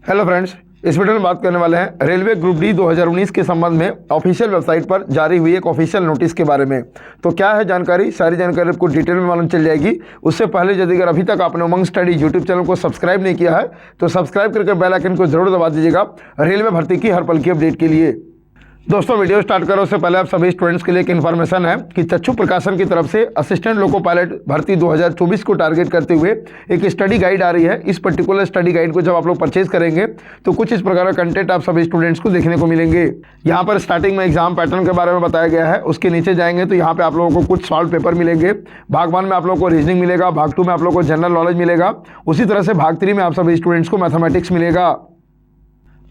Hello friends, इस video में बात करने वाले हैं रेलवे ग्रुप डी 2019 के संबंध में ऑफिशियल वेबसाइट पर जारी हुई एक ऑफिशियल नोटिस के बारे में। तो क्या है जानकारी, सारी जानकारी आपको डिटेल में मालूम चल जाएगी। उससे पहले यदि अगर अभी तक आपने उमंग स्टडी यूट्यूब चैनल को सब्सक्राइब नहीं किया है तो सब्सक्राइब करके बेल आइकन को जरूर दबा दीजिएगा रेलवे भर्ती की हर पल की अपडेट के लिए। दोस्तों, वीडियो स्टार्ट करो उससे पहले आप सभी स्टूडेंट्स के लिए एक इन्फॉर्मेशन है कि चक्षु प्रकाशन की तरफ से असिस्टेंट लोको पायलट भर्ती 2024 को टारगेट करते हुए एक स्टडी गाइड आ रही है। इस पर्टिकुलर स्टडी गाइड को जब आप लोग परचेज करेंगे तो कुछ इस प्रकार का कंटेंट आप सभी स्टूडेंट्स को देखने को मिलेंगे। यहाँ पर स्टार्टिंग में एग्जाम पैटर्न के बारे में बताया गया है। उसके नीचे जाएंगे तो यहाँ पे आप लोगों को कुछ सॉल्व पेपर मिलेंगे। भाग 1 में आप लोगों को रीजनिंग मिलेगा, भाग 2 में आप लोगों को जनरल नॉलेज मिलेगा, उसी तरह से भाग 3 में आप सभी स्टूडेंट्स को मैथमेटिक्स मिलेगा।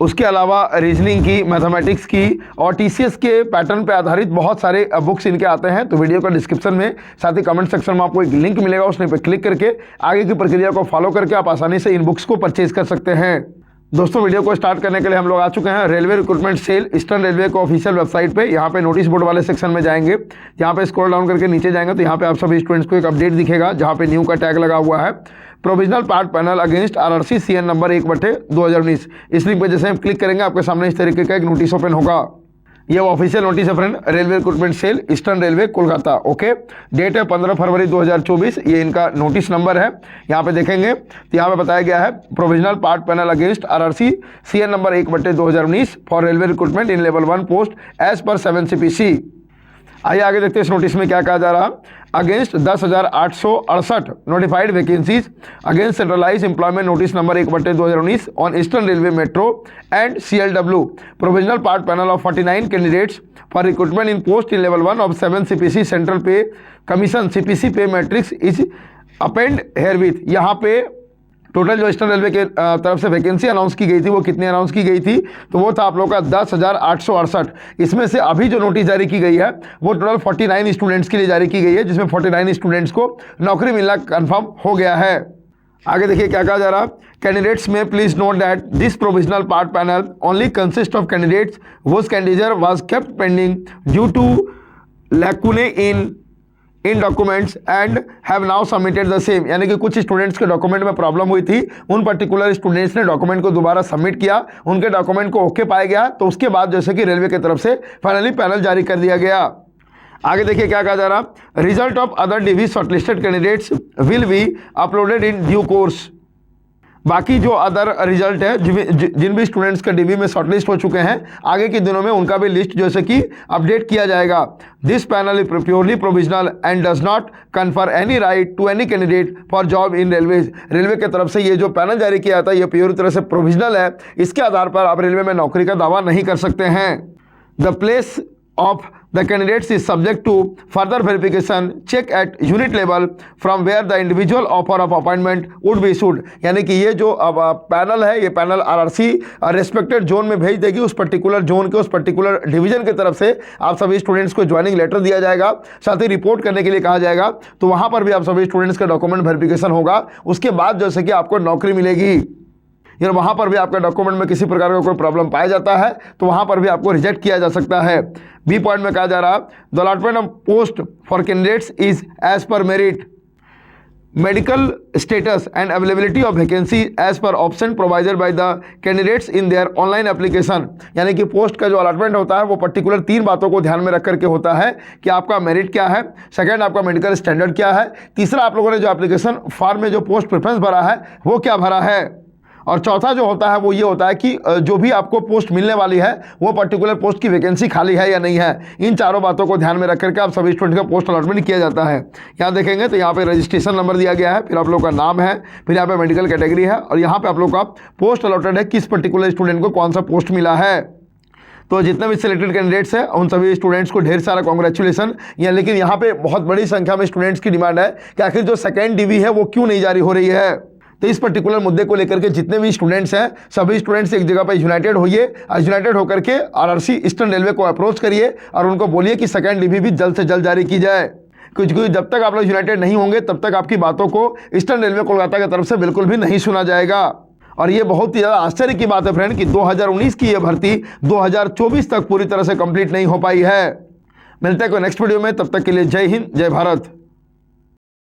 उसके अलावा रीजनिंग की, मैथमेटिक्स की और टीसीएस के पैटर्न पे आधारित बहुत सारे बुक्स इनके आते हैं। तो वीडियो का डिस्क्रिप्शन में साथ ही कमेंट सेक्शन में आपको एक लिंक मिलेगा, उसने पे क्लिक करके आगे की प्रक्रिया को फॉलो करके आप आसानी से इन बुक्स को परचेज कर सकते हैं। दोस्तों, वीडियो को स्टार्ट करने के लिए हम लोग आ चुके हैं railway recruitment cell eastern railway को ऑफिशियल वेबसाइट पे। यहाँ पे नोटिस बोर्ड वाले सेक्शन में जाएंगे, यहाँ पे स्क्रॉल डाउन करके नीचे जाएंगे तो यहाँ पे आप सभी स्टूडेंट्स को एक अपडेट दिखेगा जहाँ पे न्यू का टैग लगा हुआ है, provisional part panel against RRC CN number 1/2019। इस लिंक पर जैसे हम क्लिक करेंगे आपके सामने इस तरीके का एक नोटिस ओपन होगा। ये ऑफिशियल नोटिस है friend, railway recruitment cell eastern railway Kolkata. Okay, date है 15 फरवरी 2024। ये इनका नोटिस नंबर है। यहाँ पे देखेंगे तो यहाँ पे बताया गया है provisional part panel against RRC CN number 1/2019 for railway recruitment in level 1 post as per 7 CPC। आइए आगे देखते हैं इस नोटिस में क्या कहा जा रहा। Against 10,868 notified vacancies against centralise employment notice number 1/2019 on eastern railway metro and CLW provisional part panel of 49 candidates for recruitment in post in level 1 of 7 CPC central pay commission CPC pay matrix is appended herewith. यहाँ पे total जो eastern railway के तरफ से vacancy announce की गई थी वो कितनी अनाउंस की गई थी, तो वो था आप लोगों का 10,868। इसमें से अभी जो नोटिस जारी की गई है वो टोटल 49 स्टूडेंट्स के लिए जारी की गई है, जिसमें 49 स्टूडेंट्स को नौकरी मिलना कंफर्म हो गया है। आगे देखिए क्या कहा जा रहा। कैंडिडेट्स में please note that this provisional part panel only consist of candidates whose candidature was kept pending due to lacunae in documents and have now submitted the same. यानी कि कुछ स्टूडेंट्स के डॉक्यूमेंट में प्रॉब्लम हुई थी, उन particular students ने document को दोबारा सबमिट किया, उनके डॉक्यूमेंट को ओके पाया गया, तो उसके बाद जैसे कि रेलवे की तरफ से फाइनली पैनल जारी कर दिया गया। आगे देखिए क्या कहा जा रहा। Result of other DV shortlisted candidates will be uploaded in due course. बाकी जो अदर रिजल्ट है, जिन भी स्टूडेंट्स का डीबी में शॉर्टलिस्ट हो चुके हैं, आगे के दिनों में उनका भी लिस्ट जैसे कि अपडेट किया जाएगा। This panel is purely provisional and does not confer any right to any candidate for job in railways. Railway की तरफ से ये जो पैनल जारी किया था ये प्योर तरह से प्रोविजनल है, इसके आधार पर आप रेलवे में नौकरी का दावा नहीं कर सकते हैं। The place of the candidates is subject to further verification check at unit level from where the individual offer of appointment would be issued। यानी कि ये जो अब पैनल है, ये पैनल आरआरसी रेस्पेक्टेड जोन में भेज देगी, उस पर्टिकुलर जोन के उस पर्टिकुलर डिवीजन की तरफ से आप सभी स्टूडेंट्स को ज्वाइनिंग लेटर दिया जाएगा, साथ ही रिपोर्ट करने के लिए कहा जाएगा। तो वहाँ पर भी आप सभी स्टूडेंट्स का डॉक्यूमेंट वेरिफिकेशन होगा, उसके बाद जैसे कि आपको नौकरी मिलेगी। यार वहाँ पर भी आपका डॉक्यूमेंट में किसी प्रकार का कोई प्रॉब्लम पाया जाता है तो वहाँ पर भी आपको रिजेक्ट किया जा सकता है। बी पॉइंट में कहा जा रहा the allotment of post for candidates is as per merit medical status and availability of vacancy as per option provided by the candidates in their online application. यानी कि पोस्ट का जो अलॉटमेंट होता है वो पर्टिकुलर 3 बातों को ध्यान में रख करके होता है कि आपका मेरिट क्या है, सेकंड आपका मेडिकल स्टैंडर्ड क्या है, तीसरा आप लोगों ने जो एप्लीकेशन फॉर्म में जो पोस्ट प्रेफरेंस भरा है वो क्या भरा है, और चौथा जो होता है वो ये होता है कि जो भी आपको पोस्ट मिलने वाली है वो पर्टिकुलर पोस्ट की वैकेंसी खाली है या नहीं है। इन चारों बातों को ध्यान में रख करके आप सभी स्टूडेंट का पोस्ट अलॉटमेंट किया जाता है। यहाँ देखेंगे तो यहाँ पे रजिस्ट्रेशन नंबर दिया गया है, फिर आप लोग का नाम है, फिर यहाँ पे मेडिकल कैटेगरी है, और यहाँ पे आप लोग का पोस्ट अलॉटेड है, किस पर्टिकुलर स्टूडेंट को कौन सा पोस्ट मिला है। तो जितने भी सिलेक्टेड कैंडिडेट्स हैं उन सभी स्टूडेंट्स को ढेर सारा कॉन्ग्रेचुलेसन। लेकिन यहाँ पे बहुत बड़ी संख्या में स्टूडेंट्स की डिमांड है कि आखिर जो सेकेंड डीवी है वो क्यों नहीं जारी हो रही है। तो इस पर्टिकुलर मुद्दे को लेकर के जितने भी स्टूडेंट्स हैं सभी स्टूडेंट्स एक जगह पर यूनाइटेड होइए, यूनाइटेड होकर के आरआरसी ईस्टर्न रेलवे को अप्रोच करिए और उनको बोलिए कि सेकेंड डीवी भी जल्द से जल्द जारी की जाए। क्योंकि जब तक आप लोग यूनाइटेड नहीं होंगे तब तक आपकी बातों को ईस्टर्न रेलवे कोलकाता की तरफ से बिल्कुल भी नहीं सुना जाएगा। और ये बहुत ही ज़्यादा आश्चर्य की बात है फ्रेंड कि 2019 की ये भर्ती 2024 तक पूरी तरह से कंप्लीट नहीं हो पाई है। मिलते हैं कोई नेक्स्ट वीडियो में, तब तक के लिए जय हिंद जय भारत।